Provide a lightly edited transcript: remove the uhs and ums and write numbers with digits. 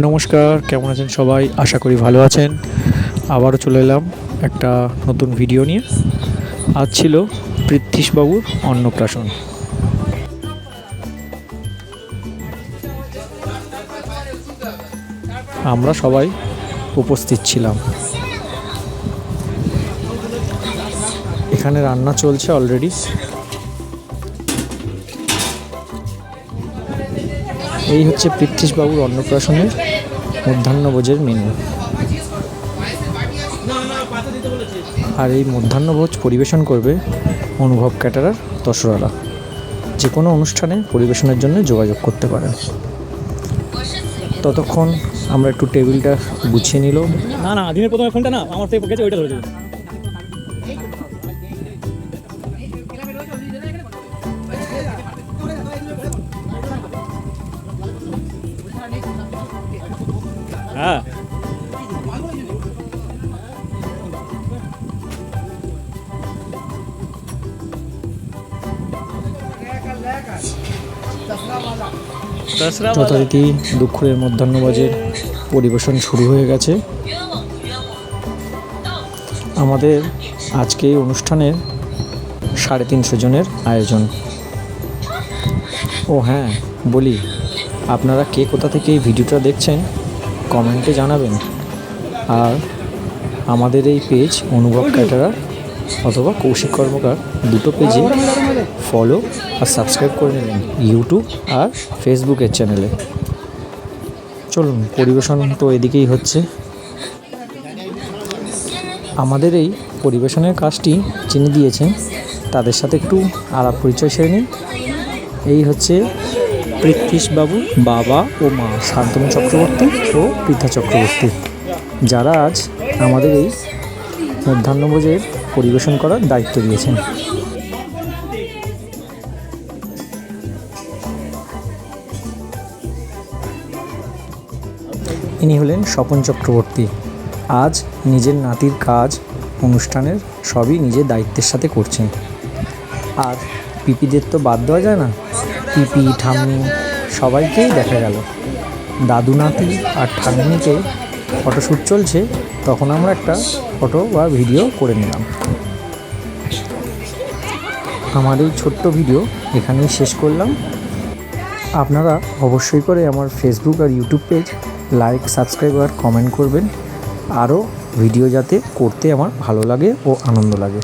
নমস্কার, কেমন আছেন সবাই? আশা করি ভালো আছেন। আবারও চলে এলাম একটা নতুন ভিডিও নিয়ে। আজ ছিল পৃথ্বীশবাবুর অন্নপ্রাশন। আমরা সবাই উপস্থিত ছিলাম। এখানে রান্না চলছে অলরেডি। এই হচ্ছে পৃথ্বীশবাবুর অন্নপ্রাশনের মধ্যাহ্নভোজের মেনু। আর এই মধ্যাহ্নভোজ পরিবেশন করবে অনুভব ক্যাটারার দশরারা। যে কোনো অনুষ্ঠানে পরিবেশনের জন্য যোগাযোগ করতে পারেন। ততক্ষণ আমরা একটু টেবিলটা গুছিয়ে নিল। না দিনের প্রথমে ফোনটা না আমার থেকে গেছে, ওইটা ধরে দেবে। হ্যাঁ যথারীতি দুপুরের মধ্যাহ্নভোজের পরিবেশন শুরু হয়ে গেছে। আমাদের আজকে এই অনুষ্ঠানের 350 জনের আয়োজন। ও হ্যাঁ, বলি, আপনারা কে কোথা থেকে এই ভিডিওটা দেখছেন কমেন্টে জানাবেন। আর আমাদের এই পেজ অনুভব ক্যাটারার অথবা কৌশিক কর্মকার দুটো পেজে ফলো আর সাবস্ক্রাইব করে নেবেন, ইউটিউব আর ফেসবুকের চ্যানেলে। চলুন, পরিবেশন তো এদিকেই হচ্ছে। আমাদের এই পরিবেশনের কাজটি যিনি দিয়েছেন তাদের সাথে একটু আলাপ পরিচয় সেরে নিন। এই হচ্ছে পৃথ্বীশবাবু বাবা ও মা শান্তনু চক্রবর্তী ও পৃথা চক্রবর্তী, যারা আজ আমাদের এই মধ্যাহ্নভোজের পরিবেশন করার দায়িত্ব দিয়েছেন। ইনি হলেন স্বপন চক্রবর্তী। আজ নিজের নাতির কাজ অনুষ্ঠানের সবই নিজের দায়িত্বের সাথে করছেন। আর পিপিদের তো বাদ দেওয়া যায় না। পিপি, ঠাম্মি সবাইকেই দেখা গেল। দাদু নাতি আর ঠাম্মিকে ফটোশ্যুট চলছে, তখন আমরা একটা ফটো বা ভিডিও করে নিলাম। আমার এই ছোট্ট ভিডিও এখানেই শেষ করলাম। আপনারা অবশ্যই করে আমার ফেসবুক আর ইউটিউব পেজ লাইক, সাবস্ক্রাইব আর কমেন্ট করবেন। আরও ভিডিও যাতে করতে আমার ভালো লাগে ও আনন্দ লাগে।